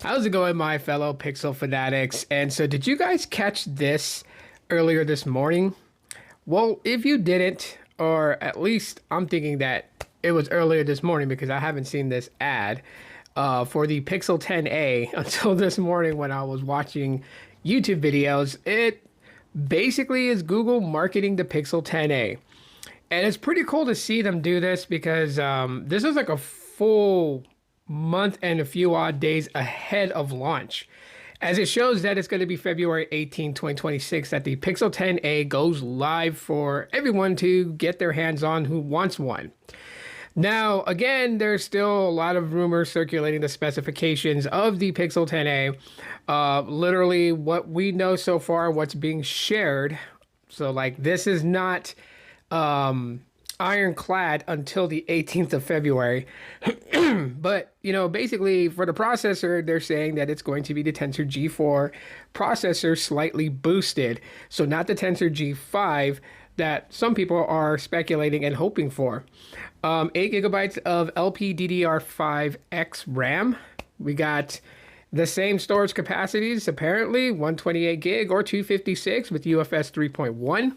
How's it going, my fellow Pixel fanatics? And so, did you guys catch this earlier this morning? Well, if you didn't, or at least I'm thinking that it was earlier this morning because I haven't seen this ad for the Pixel 10a until this morning when I was watching YouTube videos. It basically is Google marketing the Pixel 10a. And it's pretty cool to see them do this because this is like a full month and a few odd days ahead of launch, as it shows that it's going to be February 18, 2026 that the Pixel 10a goes live for everyone to get their hands on who wants one. Now, again, there's still a lot of rumors circulating the specifications of the Pixel 10a. Literally what we know so far, what's being shared. So like this is not ironclad until the 18th of February. But, you know, basically for the processor, they're saying that it's going to be the Tensor G4 processor slightly boosted. So not the Tensor G5 that some people are speculating and hoping for. 8 gigabytes of LPDDR5X RAM. We got the same storage capacities, apparently, 128 gig or 256 with UFS 3.1.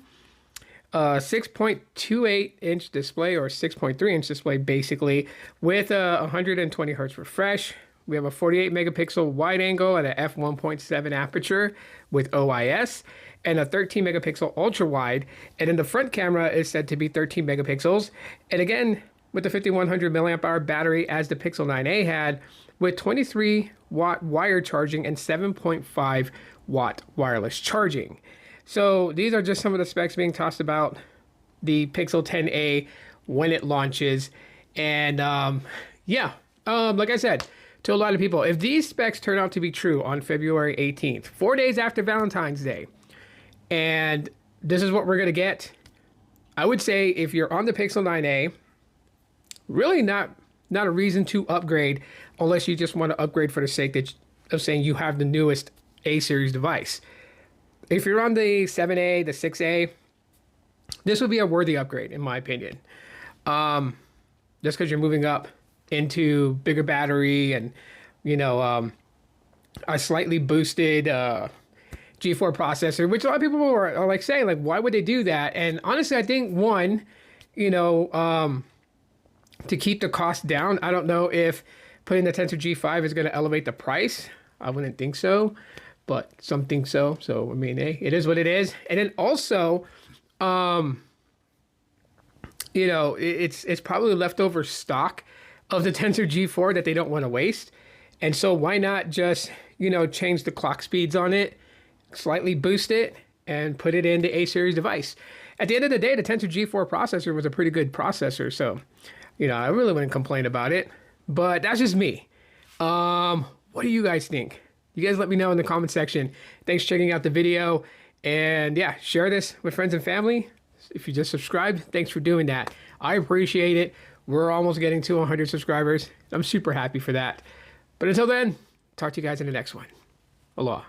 6.28 inch display or 6.3 inch display basically with a 120 hertz refresh. We have a 48 megapixel wide angle at a f1.7 aperture with OIS and a 13 megapixel ultra wide. And then the front camera is said to be 13 megapixels. And again, with the 5100 milliamp hour battery as the Pixel 9a had, with 23 watt wire charging and 7.5 watt wireless charging. So these are just some of the specs being tossed about the Pixel 10a when it launches. And like I said, to a lot of people, if these specs turn out to be true on February 18th, 4 days after Valentine's Day, and this is what we're going to get, I would say if you're on the Pixel 9a, really not a reason to upgrade unless you just want to upgrade for the sake of saying you have the newest A series device. If you're on the 7A, the 6A, this would be a worthy upgrade, in my opinion. Just because you're moving up into bigger battery and, you know, a slightly boosted G4 processor, which a lot of people are like saying, like, why would they do that? And honestly, I think one, you know, to keep the cost down. I don't know if putting the Tensor G5 is going to elevate the price. I wouldn't think so. But some think so. So, I mean, hey, it is what it is. And then also, you know, it's probably leftover stock of the Tensor G4 that they don't want to waste. And so why not just, you know, change the clock speeds on it, slightly boost it, and put it in the A series device. At the end of the day, the Tensor G4 processor was a pretty good processor. So, you know, I really wouldn't complain about it. But that's just me. What do you guys think? You guys let me know in the comment section. Thanks for checking out the video. And yeah, share this with friends and family. If you just subscribed, thanks for doing that. I appreciate it. We're almost getting to 100 subscribers. I'm super happy for that. But until then, talk to you guys in the next one. Aloha.